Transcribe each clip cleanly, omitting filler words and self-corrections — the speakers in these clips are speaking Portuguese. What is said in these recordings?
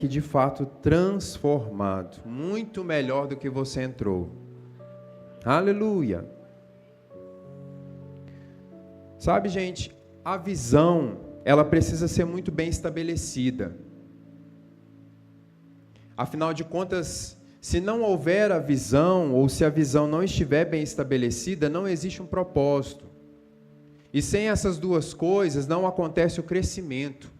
que de fato transformado, muito melhor do que você entrou. Aleluia! Sabe, gente, a visão, ela precisa ser muito bem estabelecida. Afinal de contas, se não houver a visão, ou se a visão não estiver bem estabelecida, não existe um propósito. E sem essas duas coisas, não acontece o crescimento.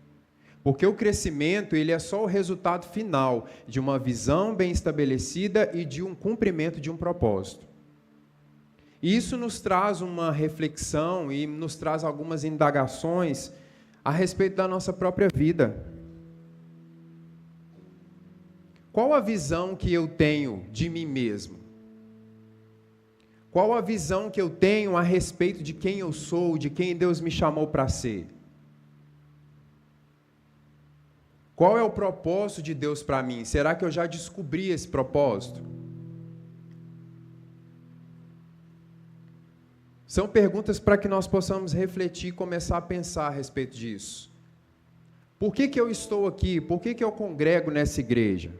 Porque o crescimento, ele é só o resultado final de uma visão bem estabelecida e de um cumprimento de um propósito. E isso nos traz uma reflexão e nos traz algumas indagações a respeito da nossa própria vida. Qual a visão que eu tenho de mim mesmo? Qual a visão que eu tenho a respeito de quem eu sou, de quem Deus me chamou para ser? Qual é o propósito de Deus para mim? Será que eu já descobri esse propósito? São perguntas para que nós possamos refletir e começar a pensar a respeito disso. Por que eu estou aqui? Por que eu congrego nessa igreja?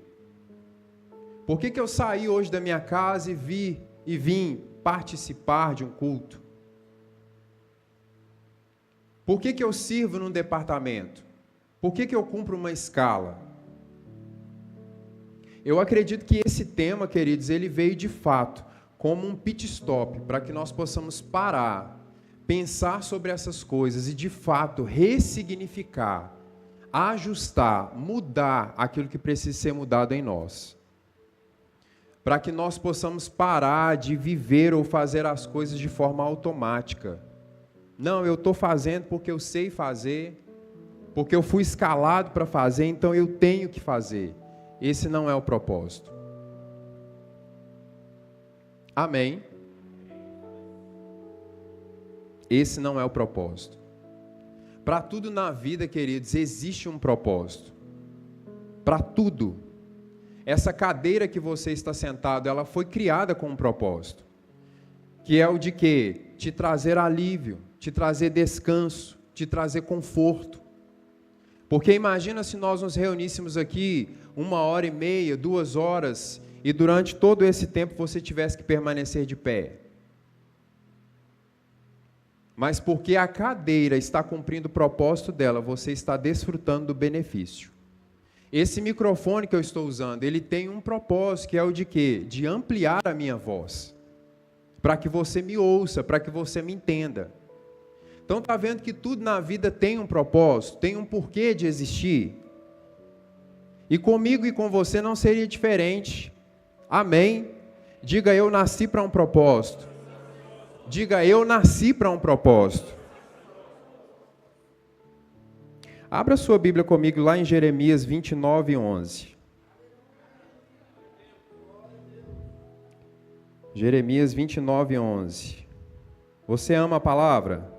Por que eu saí hoje da minha casa e vim participar de um culto? Por que eu sirvo num departamento? Por que eu cumpro uma escala? Eu acredito que esse tema, queridos, ele veio de fato como um pit stop, para que nós possamos parar, pensar sobre essas coisas e de fato ressignificar, ajustar, mudar aquilo que precisa ser mudado em nós. Para que nós possamos parar de viver ou fazer as coisas de forma automática. Não, eu estou fazendo porque eu sei fazer, porque eu fui escalado para fazer, então eu tenho que fazer. Esse não é o propósito. Amém? Esse não é o propósito. Para tudo na vida, queridos, existe um propósito. Para tudo. Essa cadeira que você está sentado, ela foi criada com um propósito. Que é o de quê? Te trazer alívio, te trazer descanso, te trazer conforto. Porque imagina se nós nos reuníssemos aqui 1h30, 2 horas, e durante todo esse tempo você tivesse que permanecer de pé. Mas porque a cadeira está cumprindo o propósito dela, você está desfrutando do benefício. Esse microfone que eu estou usando, ele tem um propósito, que é o de quê? De ampliar a minha voz. Para que você me ouça, para que você me entenda. Então está vendo que tudo na vida tem um propósito, tem um porquê de existir. E comigo e com você não seria diferente. Amém? Diga, eu nasci para um propósito. Diga, eu nasci para um propósito. Abra sua Bíblia comigo lá em Jeremias 29:11. Jeremias 29:11. Você ama a palavra?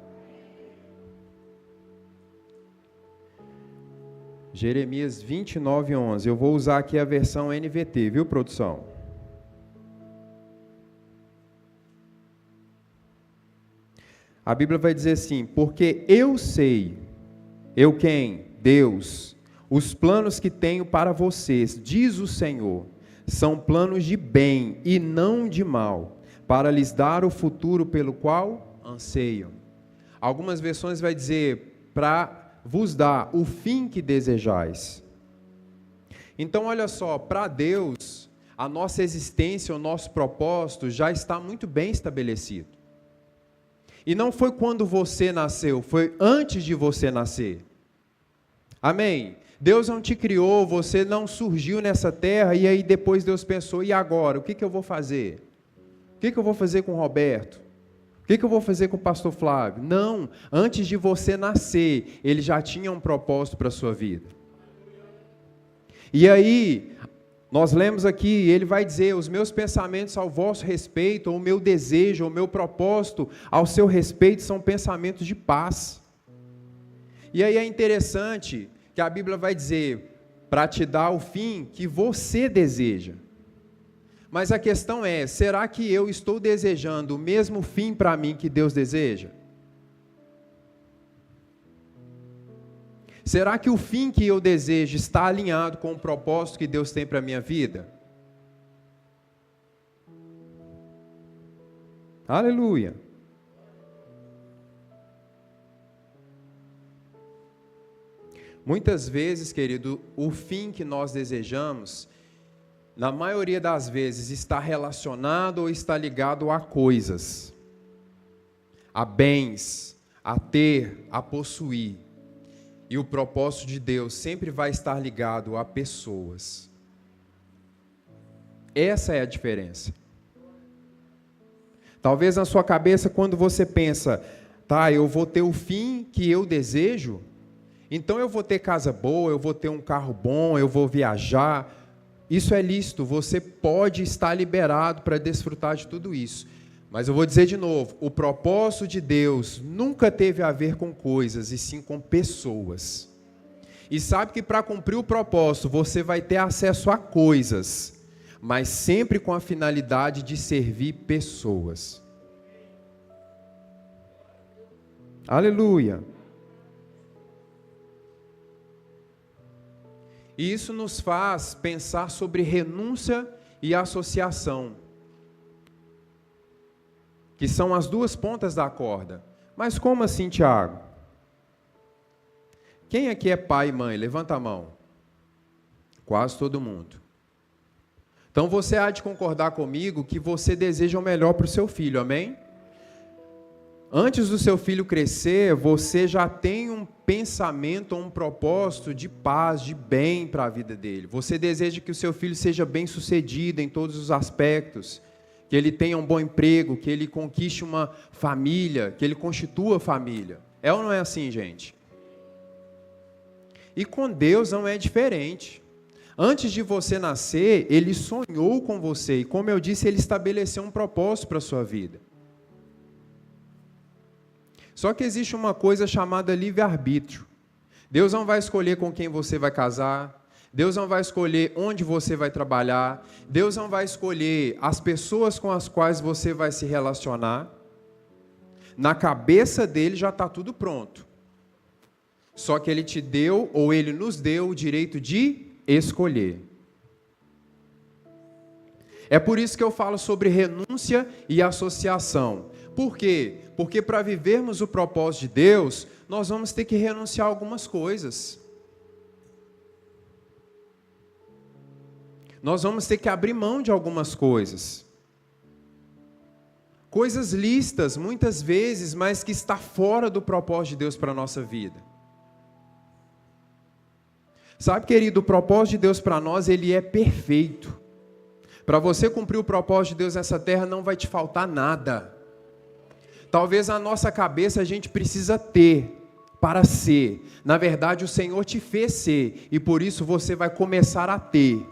Jeremias 29:11. Eu vou usar aqui a versão NVT, viu, produção? A Bíblia vai dizer assim: porque eu sei, eu quem? Deus, os planos que tenho para vocês, diz o Senhor, são planos de bem e não de mal, para lhes dar o futuro pelo qual anseiam. Algumas versões vai dizer, para vos dar o fim que desejais. Então, olha só, para Deus, a nossa existência, o nosso propósito já está muito bem estabelecido. E não foi quando você nasceu, foi antes de você nascer. Amém? Deus não te criou, você não surgiu nessa terra, e aí depois Deus pensou, e agora? O que eu vou fazer? O que eu vou fazer com o Roberto? O que eu vou fazer com o pastor Flávio? Não, antes de você nascer, ele já tinha um propósito para a sua vida. E aí, nós lemos aqui, ele vai dizer, os meus pensamentos ao vosso respeito, ou o meu desejo, ou o meu propósito ao seu respeito, são pensamentos de paz. E aí é interessante que a Bíblia vai dizer, para te dar o fim que você deseja. Mas a questão é, será que eu estou desejando o mesmo fim para mim que Deus deseja? Será que o fim que eu desejo está alinhado com o propósito que Deus tem para a minha vida? Aleluia! Muitas vezes, querido, o fim que nós desejamos, na maioria das vezes, está relacionado ou está ligado a coisas, a bens, a ter, a possuir. E o propósito de Deus sempre vai estar ligado a pessoas. Essa é a diferença. Talvez na sua cabeça, quando você pensa, tá, eu vou ter o fim que eu desejo, então eu vou ter casa boa, eu vou ter um carro bom, eu vou viajar. Isso é lícito, você pode estar liberado para desfrutar de tudo isso. Mas eu vou dizer de novo, o propósito de Deus nunca teve a ver com coisas, e sim com pessoas. E sabe que para cumprir o propósito, você vai ter acesso a coisas, mas sempre com a finalidade de servir pessoas. Aleluia! E isso nos faz pensar sobre renúncia e associação, que são as duas pontas da corda. Mas como assim, Tiago? Quem aqui é pai e mãe? Levanta a mão. Quase todo mundo. Então você há de concordar comigo que você deseja o melhor para o seu filho, amém? Antes do seu filho crescer, você já tem um pensamento, um propósito de paz, de bem para a vida dele. Você deseja que o seu filho seja bem-sucedido em todos os aspectos, que ele tenha um bom emprego, que ele conquiste uma família, que ele constitua família. É ou não é assim, gente? E com Deus não é diferente. Antes de você nascer, Ele sonhou com você, e como eu disse, Ele estabeleceu um propósito para a sua vida. Só que existe uma coisa chamada livre-arbítrio. Deus não vai escolher com quem você vai casar, Deus não vai escolher onde você vai trabalhar, Deus não vai escolher as pessoas com as quais você vai se relacionar. Na cabeça dele já está tudo pronto. Só que Ele te deu, ou Ele nos deu, o direito de escolher. É por isso que eu falo sobre renúncia e associação. Por quê? Porque para vivermos o propósito de Deus, nós vamos ter que renunciar a algumas coisas. Nós vamos ter que abrir mão de algumas coisas. Coisas lícitas, muitas vezes, mas que está fora do propósito de Deus para a nossa vida. Sabe, querido, o propósito de Deus para nós, ele é perfeito. Para você cumprir o propósito de Deus nessa terra, não vai te faltar nada. Talvez na nossa cabeça a gente precisa ter para ser. Na verdade, o Senhor te fez ser, e por isso você vai começar a ter.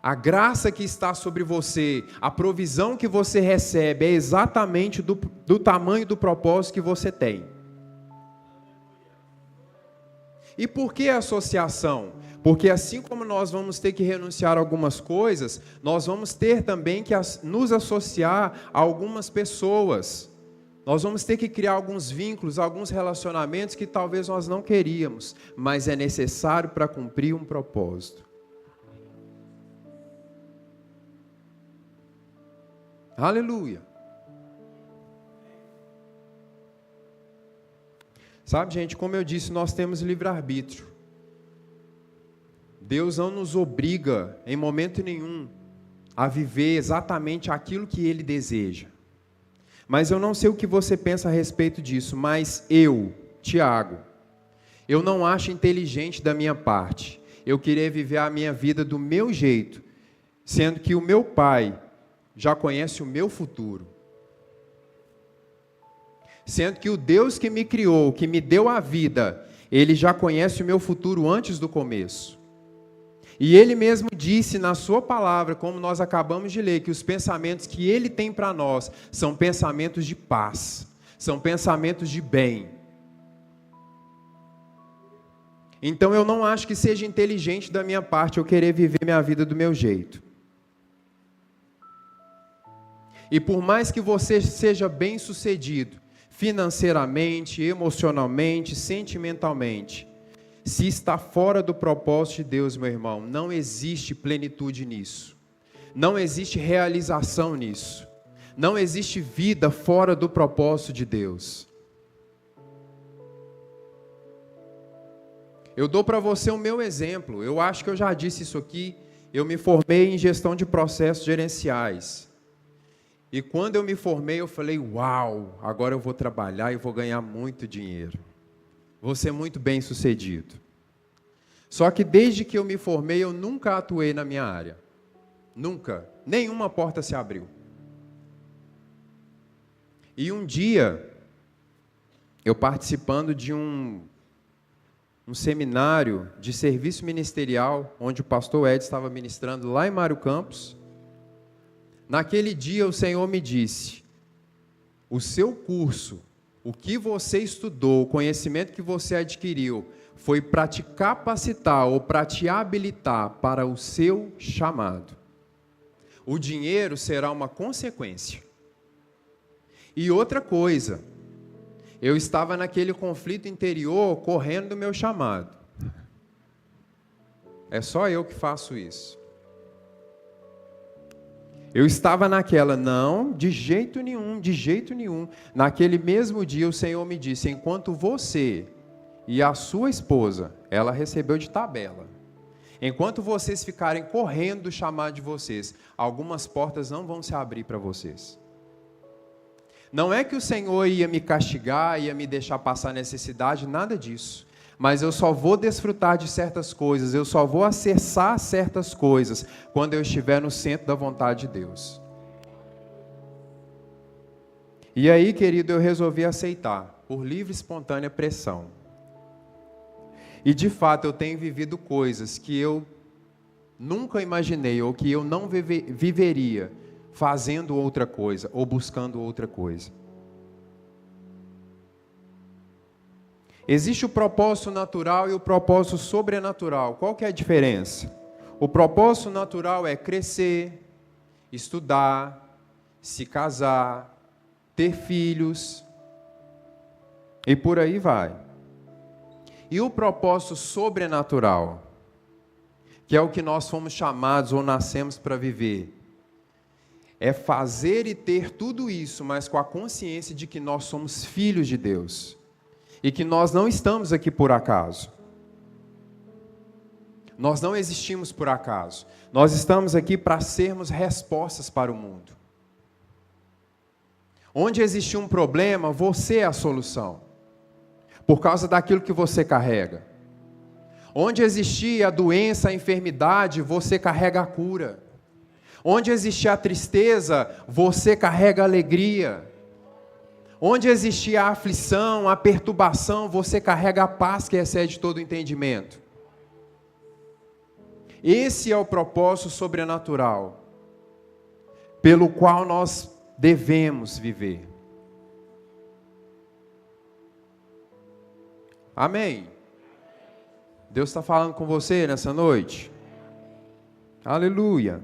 A graça que está sobre você, a provisão que você recebe é exatamente do tamanho do propósito que você tem. E por que a associação? Porque assim como nós vamos ter que renunciar a algumas coisas, nós vamos ter também que nos associar a algumas pessoas. Nós vamos ter que criar alguns vínculos, alguns relacionamentos que talvez nós não queríamos, mas é necessário para cumprir um propósito. Aleluia! Sabe, gente, como eu disse, nós temos livre-arbítrio. Deus não nos obriga, em momento nenhum, a viver exatamente aquilo que Ele deseja. Mas eu não sei o que você pensa a respeito disso, mas eu, Tiago, eu não acho inteligente da minha parte eu querer viver a minha vida do meu jeito, sendo que o meu Pai já conhece o meu futuro. Sendo que o Deus que me criou, que me deu a vida, Ele já conhece o meu futuro antes do começo. E Ele mesmo disse na sua palavra, como nós acabamos de ler, que os pensamentos que Ele tem para nós são pensamentos de paz, são pensamentos de bem. Então eu não acho que seja inteligente da minha parte eu querer viver minha vida do meu jeito. E por mais que você seja bem-sucedido financeiramente, emocionalmente, sentimentalmente, se está fora do propósito de Deus, meu irmão, não existe plenitude nisso. Não existe realização nisso. Não existe vida fora do propósito de Deus. Eu dou para você o meu exemplo. Eu acho que eu já disse isso aqui. Eu me formei em gestão de processos gerenciais. E quando eu me formei, eu falei, uau, agora eu vou trabalhar e vou ganhar muito dinheiro. Vou ser muito bem sucedido. Só que desde que eu me formei, eu nunca atuei na minha área. Nunca. Nenhuma porta se abriu. E um dia, eu participando de um seminário de serviço ministerial, onde o pastor Ed estava ministrando lá em Mário Campos, naquele dia o Senhor me disse, o seu curso, o que você estudou, o conhecimento que você adquiriu, foi para te capacitar ou para te habilitar para o seu chamado. O dinheiro será uma consequência. E outra coisa, eu estava naquele conflito interior correndo do meu chamado. É só eu que faço isso. Eu estava naquela, não, de jeito nenhum, de jeito nenhum. Naquele mesmo dia o Senhor me disse, enquanto você e a sua esposa, ela recebeu de tabela. Enquanto vocês ficarem correndo do chamado de vocês, algumas portas não vão se abrir para vocês. Não é que o Senhor ia me castigar, ia me deixar passar necessidade, nada disso. Mas eu só vou desfrutar de certas coisas, eu só vou acessar certas coisas quando eu estiver no centro da vontade de Deus. E aí, querido, eu resolvi aceitar, por livre e espontânea pressão. E de fato eu tenho vivido coisas que eu nunca imaginei, ou que eu não viveria fazendo outra coisa, ou buscando outra coisa. Existe o propósito natural e o propósito sobrenatural. Qual que é a diferença? O propósito natural é crescer, estudar, se casar, ter filhos, e por aí vai. E o propósito sobrenatural, que é o que nós fomos chamados ou nascemos para viver, é fazer e ter tudo isso, mas com a consciência de que nós somos filhos de Deus. E que nós não estamos aqui por acaso. Nós não existimos por acaso. Nós estamos aqui para sermos respostas para o mundo. Onde existe um problema, você é a solução. Por causa daquilo que você carrega. Onde existir a doença, a enfermidade, você carrega a cura. Onde existir a tristeza, você carrega a alegria. Onde existir a aflição, a perturbação, você carrega a paz que excede todo o entendimento. Esse é o propósito sobrenatural, pelo qual nós devemos viver. Amém? Deus está falando com você nessa noite? Aleluia!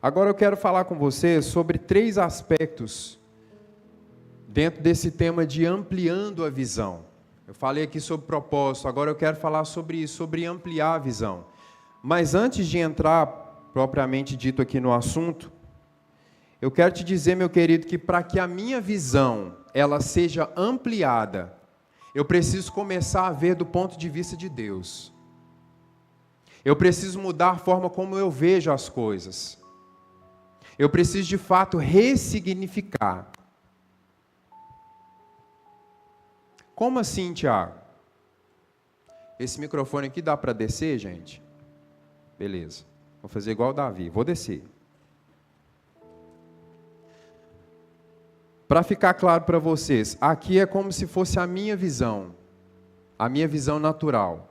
Agora eu quero falar com você sobre 3 aspectos dentro desse tema de ampliando a visão. Eu falei aqui sobre propósito, agora eu quero falar sobre isso, sobre ampliar a visão. Mas antes de entrar propriamente dito aqui no assunto, eu quero te dizer, meu querido, que para que a minha visão ela seja ampliada, eu preciso começar a ver do ponto de vista de Deus. Eu preciso mudar a forma como eu vejo as coisas. Eu preciso, de fato, ressignificar. Como assim, Tiago? Esse microfone aqui dá para descer, gente? Beleza. Vou fazer igual o Davi. Vou descer. Para ficar claro para vocês, aqui é como se fosse a minha visão natural.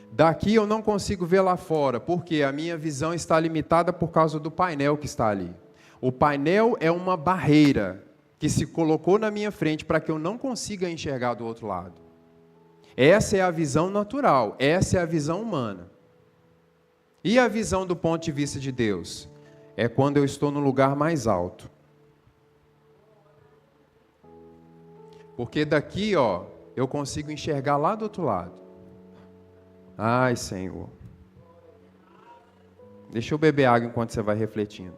Daqui eu não consigo ver lá fora, porque a minha visão está limitada por causa do painel que está ali. O painel é uma barreira que se colocou na minha frente para que eu não consiga enxergar do outro lado. Essa é a visão natural, essa é a visão humana. E a visão do ponto de vista de Deus? É quando eu estou no lugar mais alto. Porque daqui, ó, eu consigo enxergar lá do outro lado. Ai, Senhor. Deixa eu beber água enquanto você vai refletindo.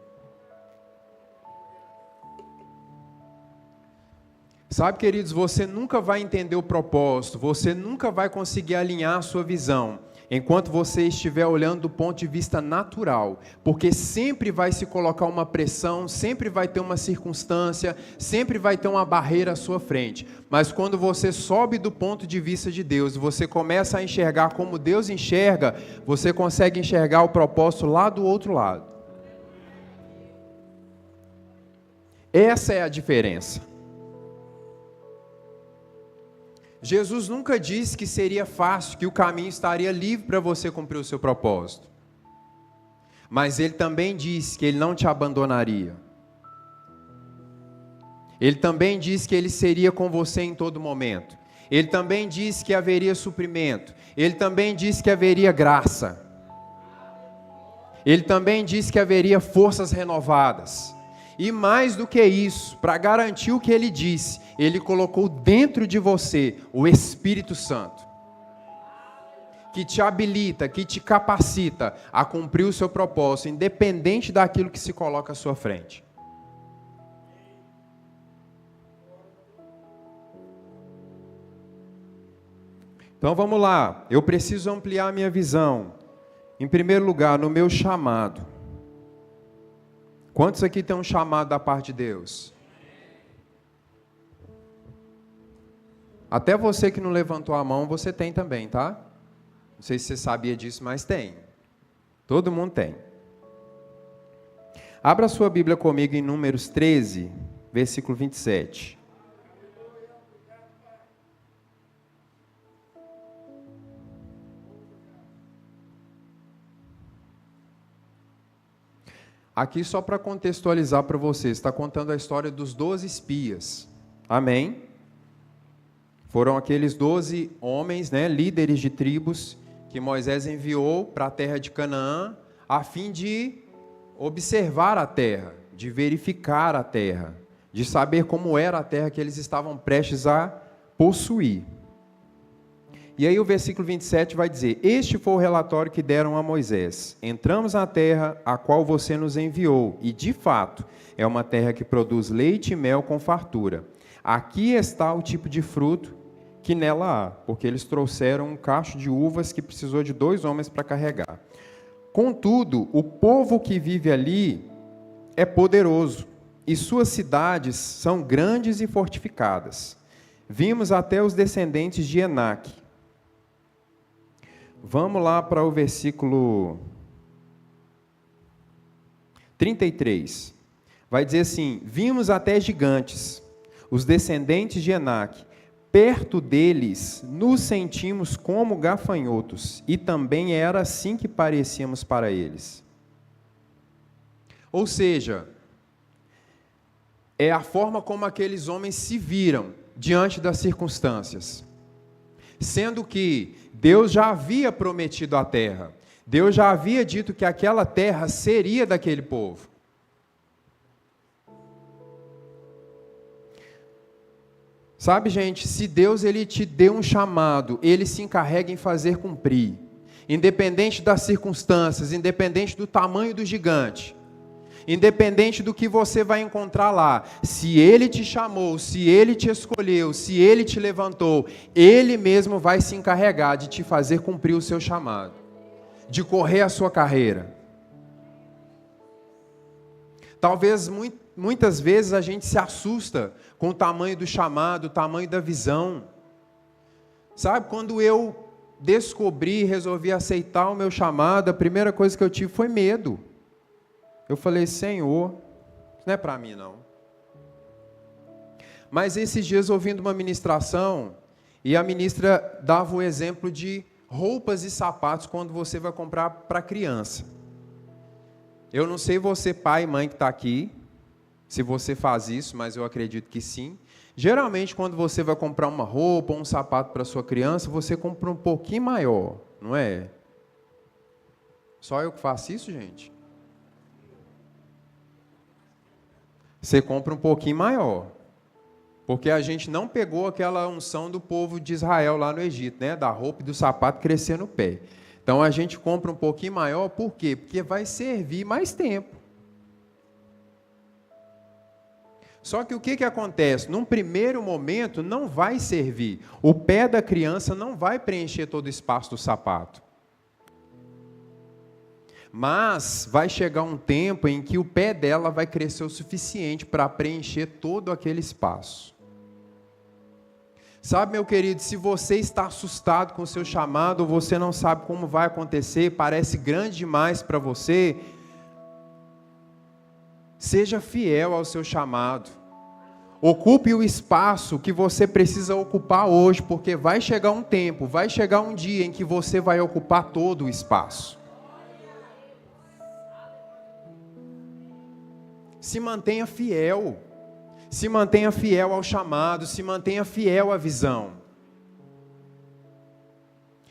Sabe, queridos, você nunca vai entender o propósito, você nunca vai conseguir alinhar a sua visão, enquanto você estiver olhando do ponto de vista natural, porque sempre vai se colocar uma pressão, sempre vai ter uma circunstância, sempre vai ter uma barreira à sua frente. Mas quando você sobe do ponto de vista de Deus, você começa a enxergar como Deus enxerga, você consegue enxergar o propósito lá do outro lado. Essa é a diferença. Jesus nunca disse que seria fácil, que o caminho estaria livre para você cumprir o seu propósito. Mas Ele também disse que Ele não te abandonaria. Ele também disse que Ele seria com você em todo momento. Ele também disse que haveria suprimento. Ele também disse que haveria graça. Ele também disse que haveria forças renovadas. E mais do que isso, para garantir o que Ele disse, Ele colocou dentro de você o Espírito Santo, que te habilita, que te capacita a cumprir o seu propósito, independente daquilo que se coloca à sua frente. Então vamos lá, eu preciso ampliar a minha visão. Em primeiro lugar, no meu chamado. Quantos aqui tem um chamado da parte de Deus? Até você que não levantou a mão, você tem também, tá? Não sei se você sabia disso, mas tem. Todo mundo tem. Abra sua Bíblia comigo em Números 13, versículo 27. Aqui só para contextualizar para vocês, está contando a história dos 12 espias. Amém? Foram aqueles 12 homens, né, líderes de tribos, que Moisés enviou para a terra de Canaã, a fim de observar a terra, de verificar a terra, de saber como era a terra que eles estavam prestes a possuir. E aí o versículo 27 vai dizer: este foi o relatório que deram a Moisés. Entramos na terra a qual você nos enviou, e de fato é uma terra que produz leite e mel com fartura. Aqui está o tipo de fruto que nela há, porque eles trouxeram um cacho de uvas que precisou de 2 homens para carregar. Contudo, o povo que vive ali é poderoso, e suas cidades são grandes e fortificadas. Vimos até os descendentes de Enaque. Vamos lá para o versículo 33. Vai dizer assim: vimos até gigantes, os descendentes de Enaque. Perto deles nos sentimos como gafanhotos, e também era assim que parecíamos para eles. Ou seja, é a forma como aqueles homens se viram diante das circunstâncias. Sendo que Deus já havia prometido a terra. Deus já havia dito que aquela terra seria daquele povo. Sabe, gente, se Deus ele te deu um chamado, Ele se encarrega em fazer cumprir. Independente das circunstâncias, independente do tamanho do gigante. Independente do que você vai encontrar lá, se Ele te chamou, se Ele te escolheu, se Ele te levantou, Ele mesmo vai se encarregar de te fazer cumprir o seu chamado, de correr a sua carreira. Talvez muitas vezes a gente se assusta com o tamanho do chamado, o tamanho da visão. Sabe, quando eu descobri, resolvi aceitar o meu chamado, a primeira coisa que eu tive foi medo. Eu falei: Senhor, isso não é para mim não. Mas esses dias ouvindo uma ministração, e a ministra dava o exemplo de roupas e sapatos quando você vai comprar para criança. Eu não sei você, pai e mãe que está aqui, se você faz isso, mas eu acredito que sim. Geralmente, quando você vai comprar uma roupa ou um sapato para sua criança, você compra um pouquinho maior, não é? Só eu que faço isso, gente? Você compra um pouquinho maior. Porque a gente não pegou aquela unção do povo de Israel lá no Egito, né? Da roupa e do sapato crescer no pé. Então a gente compra um pouquinho maior, por quê? Porque vai servir mais tempo. Só que o que acontece? Num primeiro momento não vai servir. O pé da criança não vai preencher todo o espaço do sapato. Mas vai chegar um tempo em que o pé dela vai crescer o suficiente para preencher todo aquele espaço. Sabe, meu querido, se você está assustado com o seu chamado, ou você não sabe como vai acontecer, parece grande demais para você, seja fiel ao seu chamado. Ocupe o espaço que você precisa ocupar hoje, porque vai chegar um tempo, vai chegar um dia em que você vai ocupar todo o espaço. Se mantenha fiel. Se mantenha fiel ao chamado, se mantenha fiel à visão.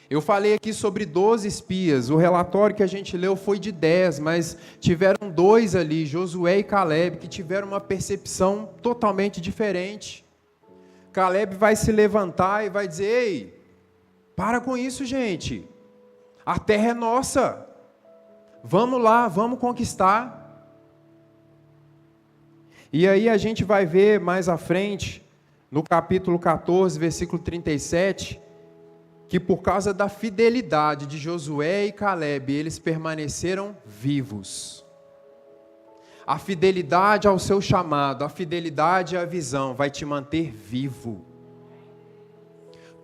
Eu falei aqui sobre 12 espias, o relatório que a gente leu foi de 10, mas tiveram 2 ali, Josué e Caleb, que tiveram uma percepção totalmente diferente. Caleb vai se levantar e vai dizer: ei, para com isso, gente, a terra é nossa, vamos lá, vamos conquistar. E aí a gente vai ver mais à frente, no capítulo 14, versículo 37, que por causa da fidelidade de Josué e Caleb, eles permaneceram vivos. A fidelidade ao seu chamado, a fidelidade à visão vai te manter vivo.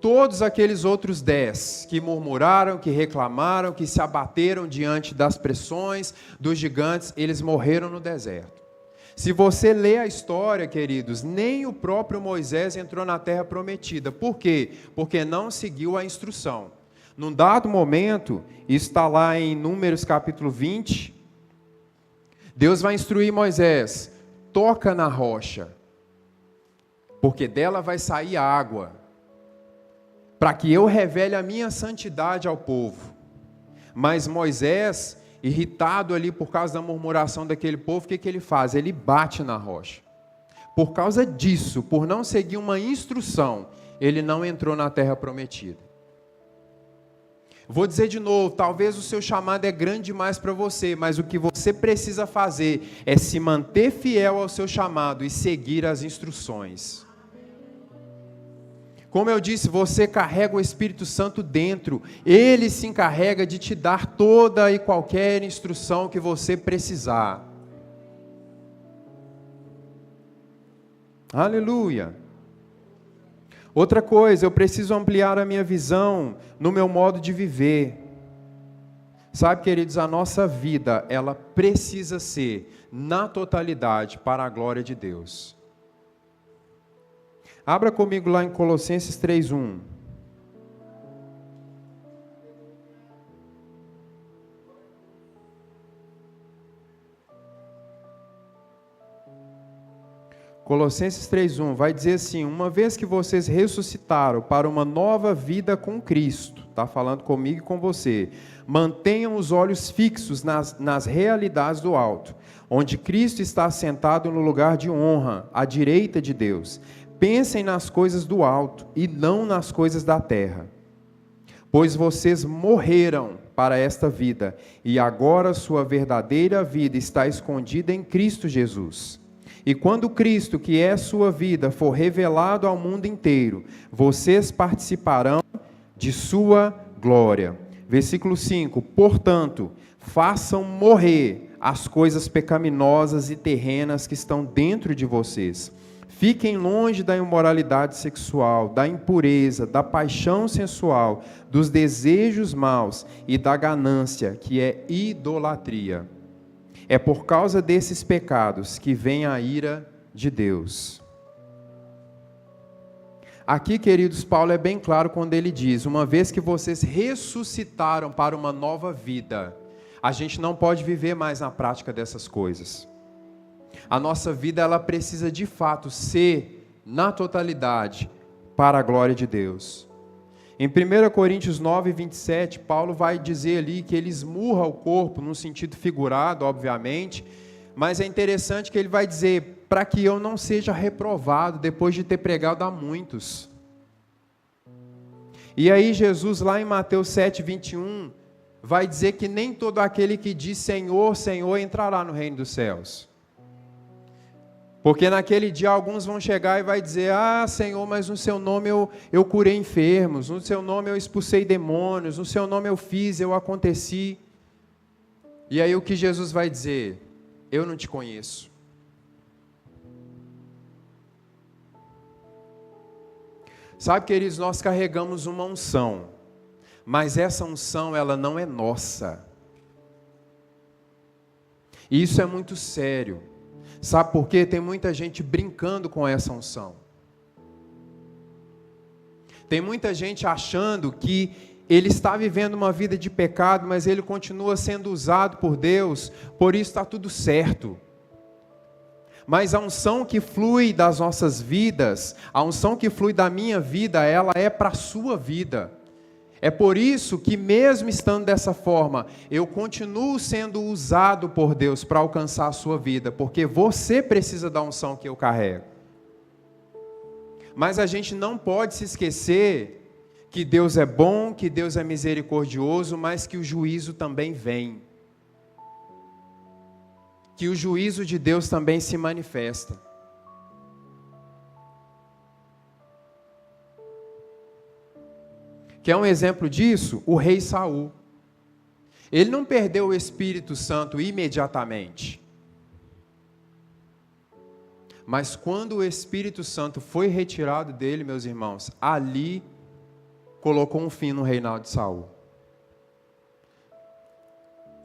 Todos aqueles outros 10 que murmuraram, que reclamaram, que se abateram diante das pressões dos gigantes, eles morreram no deserto. Se você ler a história, queridos, nem o próprio Moisés entrou na terra prometida. Por quê? Porque não seguiu a instrução. Num dado momento, isso está lá em Números capítulo 20, Deus vai instruir Moisés: toca na rocha, porque dela vai sair água, para que eu revele a minha santidade ao povo. Mas Moisés, irritado ali por causa da murmuração daquele povo, o que ele faz? Ele bate na rocha. Por causa disso, por não seguir uma instrução, ele não entrou na terra prometida. Vou dizer de novo, talvez o seu chamado é grande demais para você, mas o que você precisa fazer é se manter fiel ao seu chamado e seguir as instruções. Como eu disse, você carrega o Espírito Santo dentro. Ele se encarrega de te dar toda e qualquer instrução que você precisar. Aleluia. Outra coisa, eu preciso ampliar a minha visão no meu modo de viver. Sabe, queridos, a nossa vida, ela precisa ser, na totalidade, para a glória de Deus. Abra comigo lá em Colossenses 3:1. Colossenses 3:1 vai dizer assim: uma vez que vocês ressuscitaram para uma nova vida com Cristo, está falando comigo e com você, mantenham os olhos fixos nas realidades do alto, onde Cristo está sentado no lugar de honra, à direita de Deus. Pensem nas coisas do alto e não nas coisas da terra. Pois vocês morreram para esta vida, e agora sua verdadeira vida está escondida em Cristo Jesus. E quando Cristo, que é sua vida, for revelado ao mundo inteiro, vocês participarão de sua glória. Versículo 5. Portanto, façam morrer as coisas pecaminosas e terrenas que estão dentro de vocês. Fiquem longe da imoralidade sexual, da impureza, da paixão sensual, dos desejos maus e da ganância, que é idolatria. É por causa desses pecados que vem a ira de Deus. Aqui, queridos, Paulo é bem claro quando ele diz: uma vez que vocês ressuscitaram para uma nova vida, a gente não pode viver mais na prática dessas coisas. A nossa vida, ela precisa de fato ser, na totalidade, para a glória de Deus. Em 1 Coríntios 9, 27, Paulo vai dizer ali que ele esmurra o corpo, num sentido figurado, obviamente, mas é interessante que ele vai dizer: para que eu não seja reprovado depois de ter pregado a muitos. E aí Jesus, lá em Mateus 7:21, vai dizer que nem todo aquele que diz Senhor, Senhor, entrará no reino dos céus. Porque naquele dia alguns vão chegar e vai dizer, Senhor, mas no seu nome eu curei enfermos, no seu nome eu expulsei demônios, no seu nome eu fiz, eu aconteci. E aí o que Jesus vai dizer? Eu não te conheço. Sabe, queridos, nós carregamos uma unção, mas essa unção, ela não é nossa. E isso é muito sério. Sabe por quê? Tem muita gente brincando com essa unção. Tem muita gente achando que ele está vivendo uma vida de pecado, mas ele continua sendo usado por Deus, por isso está tudo certo. Mas a unção que flui das nossas vidas, a unção que flui da minha vida, ela é para a sua vida. É por isso que mesmo estando dessa forma, eu continuo sendo usado por Deus para alcançar a sua vida, porque você precisa da unção que eu carrego. Mas a gente não pode se esquecer que Deus é bom, que Deus é misericordioso, mas que o juízo também vem. Que o juízo de Deus também se manifesta. Quer um exemplo disso? O rei Saul. Ele não perdeu o Espírito Santo imediatamente. Mas quando o Espírito Santo foi retirado dele, meus irmãos, ali colocou um fim no reinado de Saul.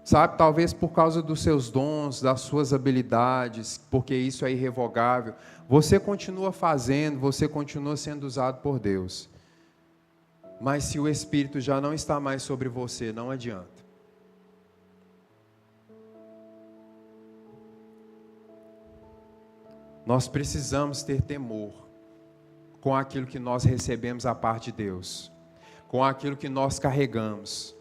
Sabe, talvez por causa dos seus dons, das suas habilidades, porque isso é irrevogável, você continua fazendo, você continua sendo usado por Deus. Mas se o Espírito já não está mais sobre você, não adianta. Nós precisamos ter temor com aquilo que nós recebemos da parte de Deus, com aquilo que nós carregamos.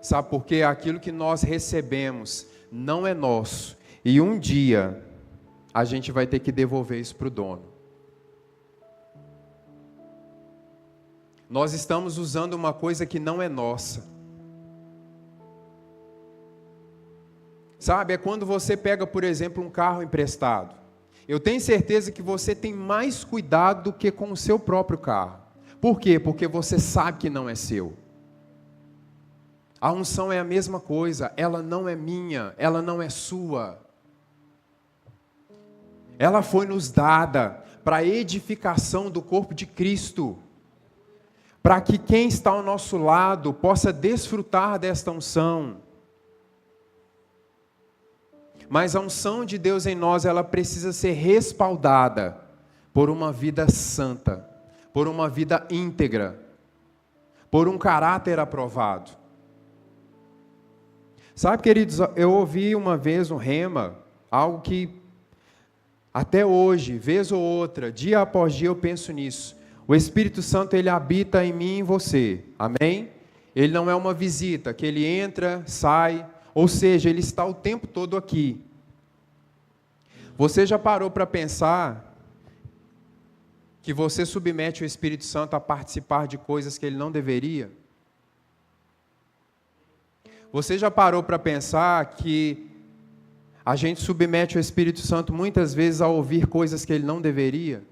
Sabe por quê? Aquilo que nós recebemos não é nosso, e um dia a gente vai ter que devolver isso para o dono. Nós estamos usando uma coisa que não é nossa. Sabe, é quando você pega, por exemplo, um carro emprestado. Eu tenho certeza que você tem mais cuidado do que com o seu próprio carro. Por quê? Porque você sabe que não é seu. A unção é a mesma coisa, ela não é minha, ela não é sua. Ela foi nos dada para a edificação do corpo de Cristo. Para que quem está ao nosso lado possa desfrutar desta unção. Mas a unção de Deus em nós, ela precisa ser respaldada por uma vida santa, por uma vida íntegra, por um caráter aprovado. Sabe, queridos, eu ouvi uma vez um rema, algo que até hoje, vez ou outra, dia após dia eu penso nisso. O Espírito Santo, ele habita em mim e em você, amém? Ele não é uma visita, que ele entra, sai, ou seja, ele está o tempo todo aqui. Você já parou para pensar que você submete o Espírito Santo a participar de coisas que ele não deveria? Você já parou para pensar que a gente submete o Espírito Santo muitas vezes a ouvir coisas que ele não deveria?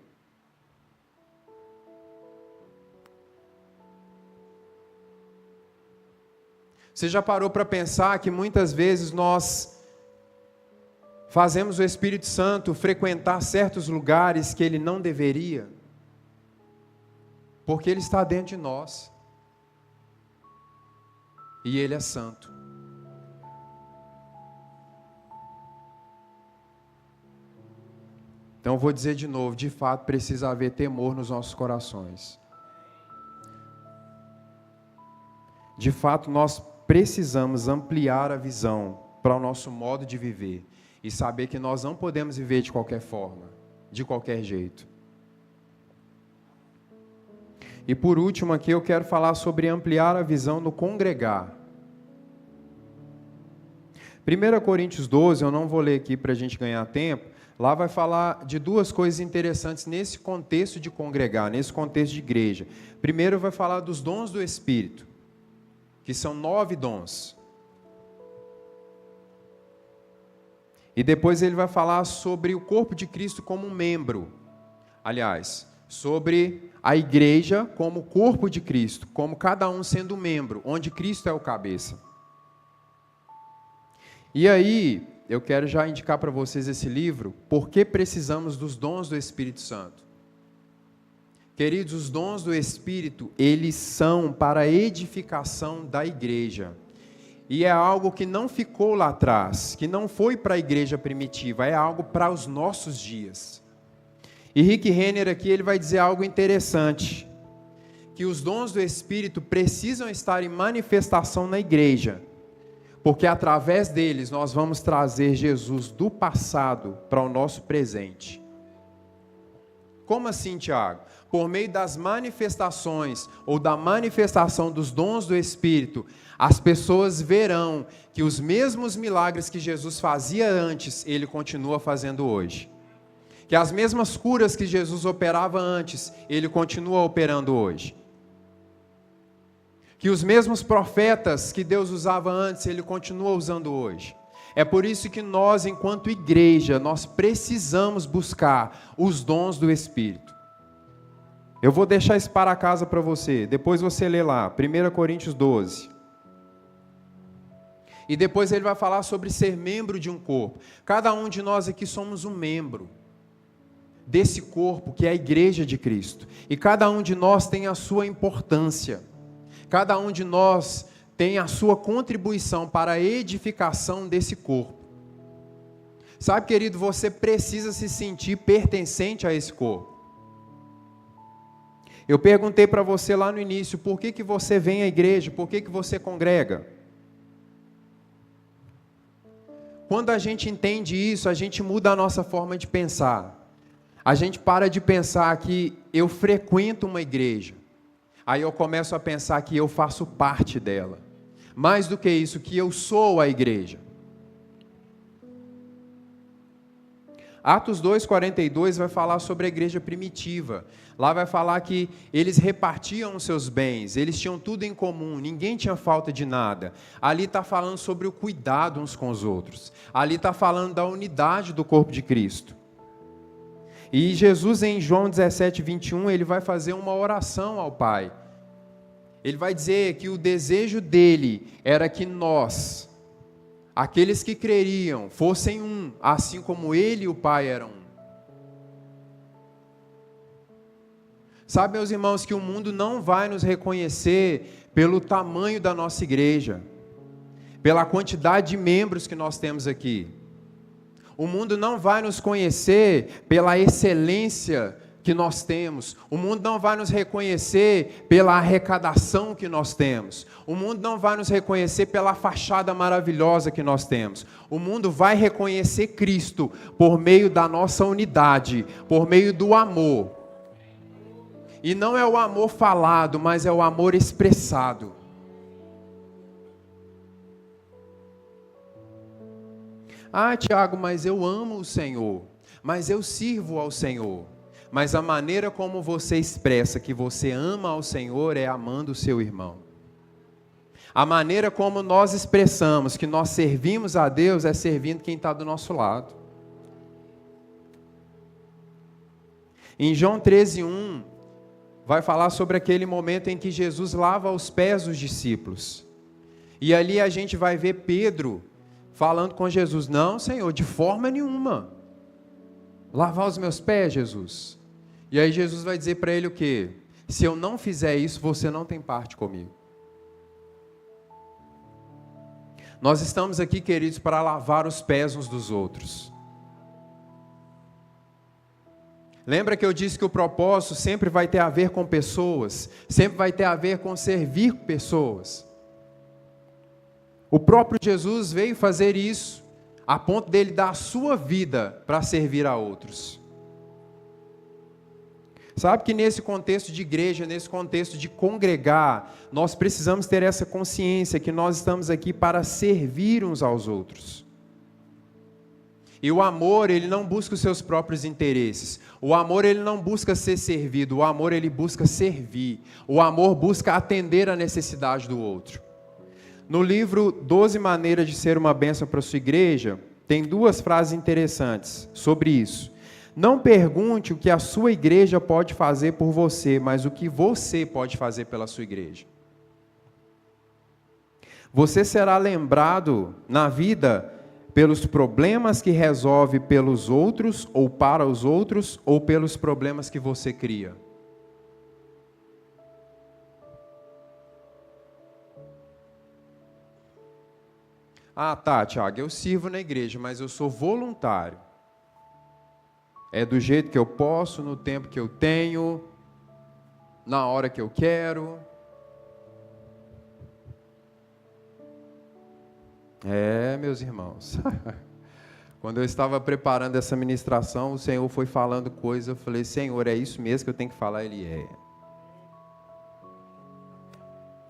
Você já parou para pensar que muitas vezes nós fazemos o Espírito Santo frequentar certos lugares que ele não deveria? Porque ele está dentro de nós. E ele é santo. Então eu vou dizer de novo, de fato precisa haver temor nos nossos corações. De fato nós precisamos ampliar a visão para o nosso modo de viver e saber que nós não podemos viver de qualquer forma, de qualquer jeito. E por último aqui eu quero falar sobre ampliar a visão no congregar. 1 Coríntios 12, eu não vou ler aqui para a gente ganhar tempo, lá vai falar de duas coisas interessantes nesse contexto de congregar, nesse contexto de igreja. Primeiro vai falar dos dons do Espírito, que são 9 dons. E depois ele vai falar sobre o corpo de Cristo como um membro. Aliás, sobre a igreja como o corpo de Cristo, como cada um sendo um membro, onde Cristo é o cabeça. E aí, eu quero já indicar para vocês esse livro, Por que Precisamos dos Dons do Espírito Santo. Queridos, os dons do Espírito, eles são para a edificação da igreja. E é algo que não ficou lá atrás, que não foi para a igreja primitiva, é algo para os nossos dias. E Rick Renner aqui, ele vai dizer algo interessante, que os dons do Espírito precisam estar em manifestação na igreja, porque através deles nós vamos trazer Jesus do passado para o nosso presente. Como assim, Tiago? Por meio das manifestações ou da manifestação dos dons do Espírito, as pessoas verão que os mesmos milagres que Jesus fazia antes, Ele continua fazendo hoje. Que as mesmas curas que Jesus operava antes, Ele continua operando hoje. Que os mesmos profetas que Deus usava antes, Ele continua usando hoje. É por isso que nós, enquanto igreja, nós precisamos buscar os dons do Espírito. Eu vou deixar isso para casa para você, depois você lê lá, 1 Coríntios 12. E depois ele vai falar sobre ser membro de um corpo. Cada um de nós aqui somos um membro desse corpo que é a igreja de Cristo. E cada um de nós tem a sua importância. Cada um de nós tem a sua contribuição para a edificação desse corpo. Sabe, querido, você precisa se sentir pertencente a esse corpo. Eu perguntei para você lá no início, por que você vem à igreja, por que você congrega? Quando a gente entende isso, a gente muda a nossa forma de pensar. A gente para de pensar que eu frequento uma igreja. Aí eu começo a pensar que eu faço parte dela. Mais do que isso, que eu sou a igreja. Atos 2:42 vai falar sobre a igreja primitiva. Lá vai falar que eles repartiam os seus bens, eles tinham tudo em comum, ninguém tinha falta de nada. Ali está falando sobre o cuidado uns com os outros. Ali está falando da unidade do corpo de Cristo. E Jesus, em João 17:21, ele vai fazer uma oração ao Pai. Ele vai dizer que o desejo dele era que nós, aqueles que creriam, fossem um, assim como ele e o Pai eram um. Sabe, meus irmãos, que o mundo não vai nos reconhecer pelo tamanho da nossa igreja, pela quantidade de membros que nós temos aqui. O mundo não vai nos conhecer pela excelência que nós temos. O mundo não vai nos reconhecer pela arrecadação que nós temos. O mundo não vai nos reconhecer pela fachada maravilhosa que nós temos. O mundo vai reconhecer Cristo por meio da nossa unidade, por meio do amor. E não é o amor falado, mas é o amor expressado. Ah, Tiago, mas eu amo o Senhor, mas eu sirvo ao Senhor. Mas a maneira como você expressa que você ama ao Senhor é amando o seu irmão. A maneira como nós expressamos que nós servimos a Deus é servindo quem está do nosso lado. Em João 13:1, vai falar sobre aquele momento em que Jesus lava os pés dos discípulos. E ali a gente vai ver Pedro falando com Jesus: não, Senhor, de forma nenhuma. Lavar os meus pés, Jesus. E aí Jesus vai dizer para ele o quê? Se eu não fizer isso, você não tem parte comigo. Nós estamos aqui, queridos, para lavar os pés uns dos outros. Lembra que eu disse que o propósito sempre vai ter a ver com pessoas, sempre vai ter a ver com servir pessoas. O próprio Jesus veio fazer isso, a ponto dele dar a sua vida para servir a outros. Sabe que nesse contexto de igreja, nesse contexto de congregar, nós precisamos ter essa consciência que nós estamos aqui para servir uns aos outros. E o amor, ele não busca os seus próprios interesses. O amor, ele não busca ser servido. O amor, ele busca servir. O amor busca atender a necessidade do outro. No livro 12 Maneiras de Ser uma Bênção para a Sua Igreja, tem 2 frases interessantes sobre isso. Não pergunte o que a sua igreja pode fazer por você, mas o que você pode fazer pela sua igreja. Você será lembrado na vida pelos problemas que resolve pelos outros, ou para os outros, ou pelos problemas que você cria. Ah, tá, Tiago, eu sirvo na igreja, mas eu sou voluntário. É do jeito que eu posso, no tempo que eu tenho, na hora que eu quero. Meus irmãos, quando eu estava preparando essa ministração, o Senhor foi falando coisas, eu falei, Senhor, é isso mesmo que eu tenho que falar? Ele é.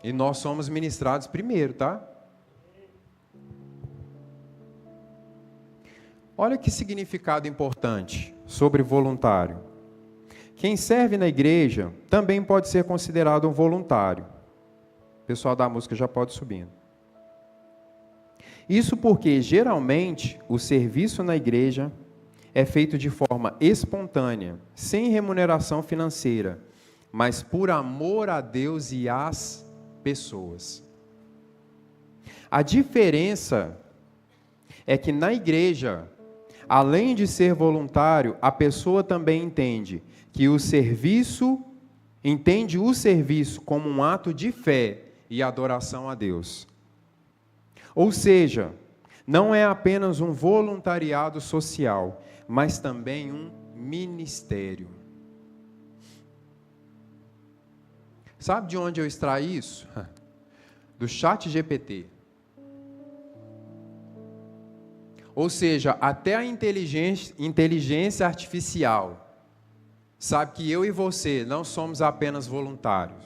E nós somos ministrados primeiro, tá? Olha que significado importante sobre voluntário. Quem serve na igreja também pode ser considerado um voluntário. O pessoal da música já pode subindo. Isso porque, geralmente, o serviço na igreja é feito de forma espontânea, sem remuneração financeira, mas por amor a Deus e às pessoas. A diferença é que na igreja, além de ser voluntário, a pessoa também entende o serviço como um ato de fé e adoração a Deus. Ou seja, não é apenas um voluntariado social, mas também um ministério. Sabe de onde eu extraí isso? Do ChatGPT. Ou seja, até a inteligência artificial sabe que eu e você não somos apenas voluntários.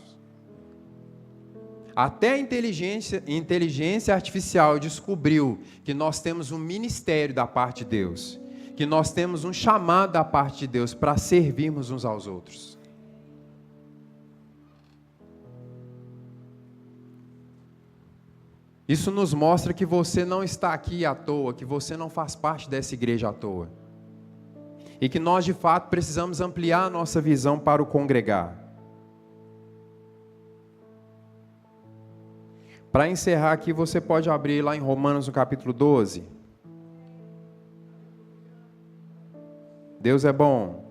Até a inteligência artificial descobriu que nós temos um ministério da parte de Deus, que nós temos um chamado da parte de Deus para servirmos uns aos outros. Isso nos mostra que você não está aqui à toa, que você não faz parte dessa igreja à toa. E que nós, de fato, precisamos ampliar a nossa visão para o congregar. Para encerrar aqui, você pode abrir lá em Romanos, no capítulo 12. Deus é bom.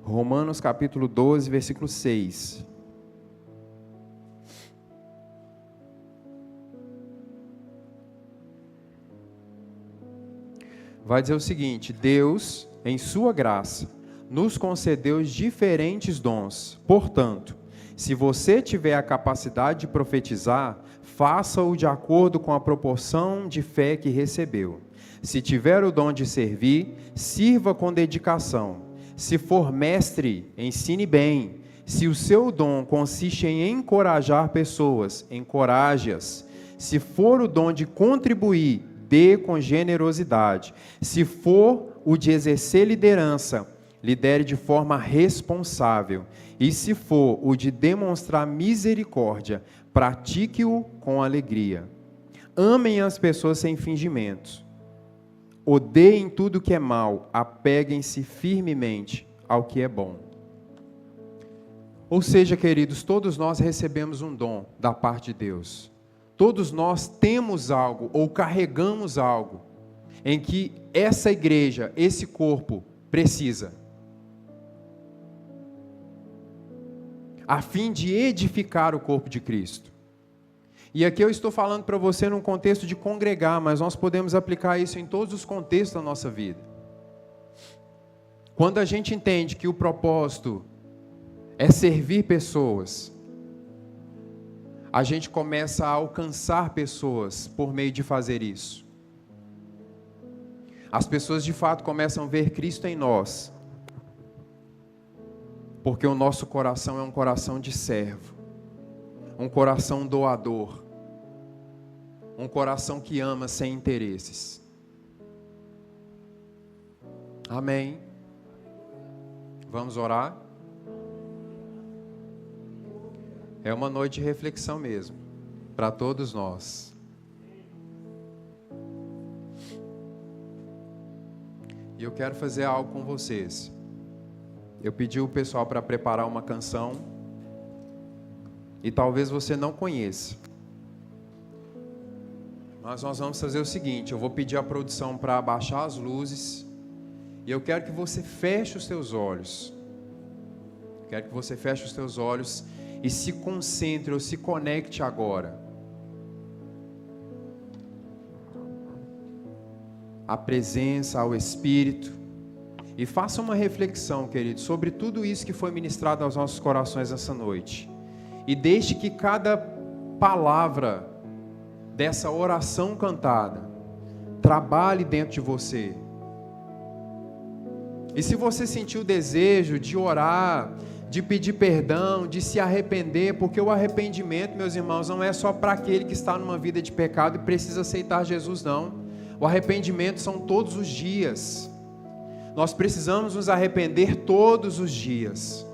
Romanos, capítulo 12, versículo 6. Vai dizer o seguinte: Deus, em sua graça, nos concedeu diferentes dons. Portanto, se você tiver a capacidade de profetizar, faça-o de acordo com a proporção de fé que recebeu. Se tiver o dom de servir, sirva com dedicação. Se for mestre, ensine bem. Se o seu dom consiste em encorajar pessoas, encoraje-as. Se for o dom de contribuir, dê com generosidade. Se for o de exercer liderança, lidere de forma responsável. E se for o de demonstrar misericórdia, pratique-o com alegria. Amem as pessoas sem fingimentos. Odeiem tudo que é mal, apeguem-se firmemente ao que é bom. Ou seja, queridos, todos nós recebemos um dom da parte de Deus. Todos nós temos algo ou carregamos algo em que essa igreja, esse corpo, precisa. A fim de edificar o corpo de Cristo. E aqui eu estou falando para você num contexto de congregar, mas nós podemos aplicar isso em todos os contextos da nossa vida. Quando a gente entende que o propósito é servir pessoas, a gente começa a alcançar pessoas por meio de fazer isso. As pessoas de fato começam a ver Cristo em nós, porque o nosso coração é um coração de servo. um coração doador, um coração que ama sem interesses. Amém. Vamos orar? É uma noite de reflexão mesmo, para todos nós. E eu quero fazer algo com vocês. Eu pedi o pessoal para preparar uma canção, e talvez você não conheça. Mas nós vamos fazer o seguinte, eu vou pedir à produção para abaixar as luzes, e eu quero que você feche os seus olhos. Quero que você feche os seus olhos e se concentre ou se conecte agora à presença, ao Espírito, e faça uma reflexão, querido, sobre tudo isso que foi ministrado aos nossos corações essa noite. E deixe que cada palavra dessa oração cantada trabalhe dentro de você. E se você sentiu o desejo de orar, de pedir perdão, de se arrepender, porque o arrependimento, meus irmãos, não é só para aquele que está numa vida de pecado e precisa aceitar Jesus, não. O arrependimento são todos os dias. Nós precisamos nos arrepender todos os dias.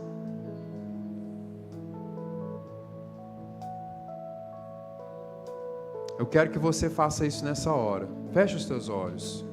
Eu quero que você faça isso nessa hora. Feche os teus olhos.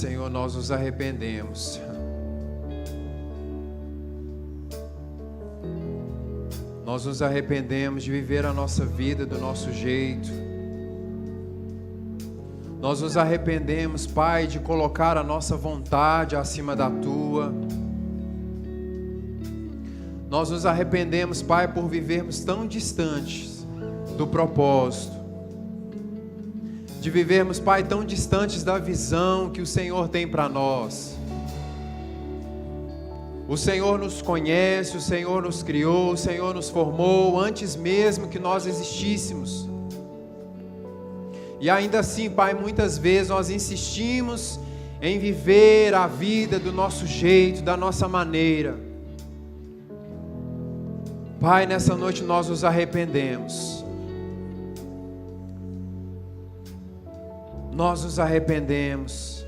Senhor, nós nos arrependemos. Nós nos arrependemos de viver a nossa vida do nosso jeito. Nós nos arrependemos, Pai, de colocar a nossa vontade acima da Tua. Nós nos arrependemos, Pai, por vivermos tão distantes do propósito. De vivermos, Pai, tão distantes da visão que o Senhor tem para nós. O Senhor nos conhece, o Senhor nos criou, o Senhor nos formou antes mesmo que nós existíssemos. E ainda assim, Pai, muitas vezes nós insistimos em viver a vida do nosso jeito, da nossa maneira. Pai, nessa noite nós nos arrependemos. Nós nos arrependemos.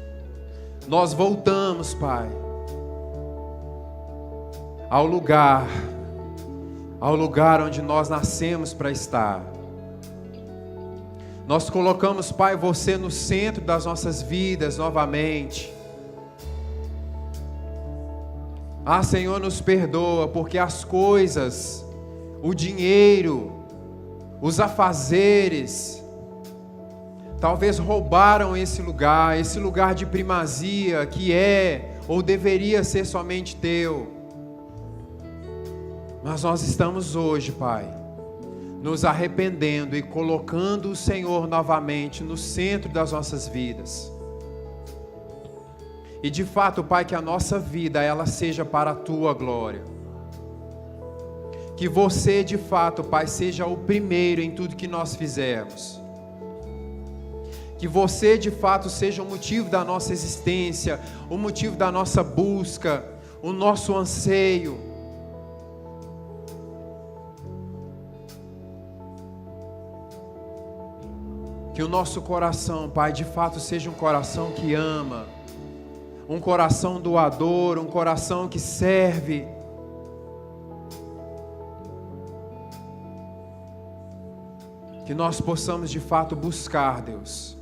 Nós voltamos, Pai, ao lugar onde nós nascemos para estar. Nós colocamos, Pai, você no centro das nossas vidas novamente. Ah, Senhor, nos perdoa, porque as coisas, o dinheiro, os afazeres, talvez roubaram esse lugar de primazia que é ou deveria ser somente teu. Mas nós estamos hoje, Pai, nos arrependendo e colocando o Senhor novamente no centro das nossas vidas. E de fato, Pai, que a nossa vida, ela seja para a Tua glória. Que você, de fato, Pai, seja o primeiro em tudo que nós fizermos. Que você, de fato, seja o motivo da nossa existência, o motivo da nossa busca, o nosso anseio. Que o nosso coração, Pai, de fato seja um coração que ama, um coração doador, um coração que serve. Que nós possamos de fato buscar, Deus,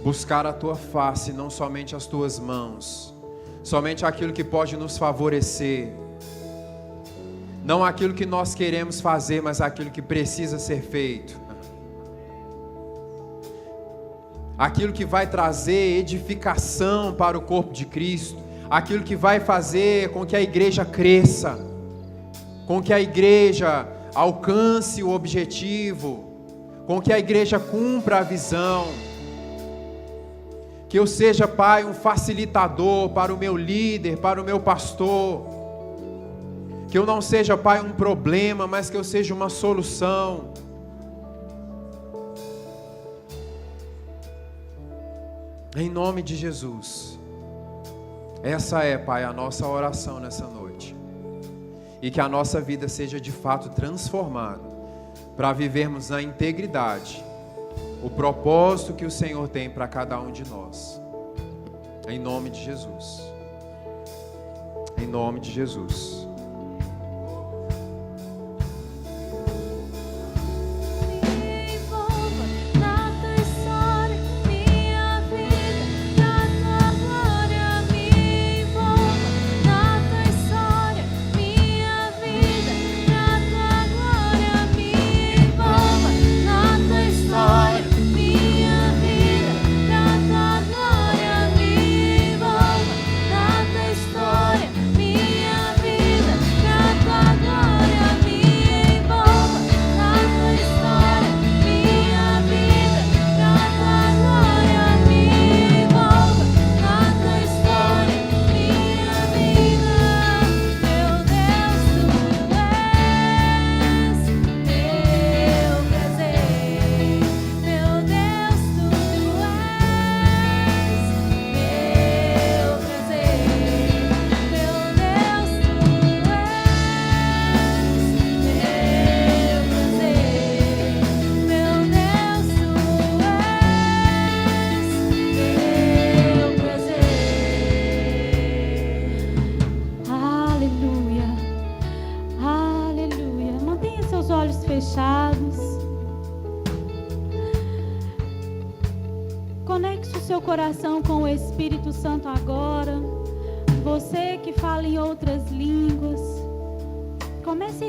buscar a Tua face, não somente as Tuas mãos, somente aquilo que pode nos favorecer, não aquilo que nós queremos fazer, mas aquilo que precisa ser feito. Aquilo que vai trazer edificação para o corpo de Cristo, aquilo que vai fazer com que a igreja cresça, com que a igreja alcance o objetivo, com que a igreja cumpra a visão. Que eu seja, Pai, um facilitador para o meu líder, para o meu pastor. Que eu não seja, Pai, um problema, mas que eu seja uma solução. Em nome de Jesus. Essa é, Pai, a nossa oração nessa noite. E que a nossa vida seja de fato transformada, para vivermos na integridade o propósito que o Senhor tem para cada um de nós. Em nome de Jesus. Em nome de Jesus. Coração com o Espírito Santo agora. Você que fala em outras línguas, comece a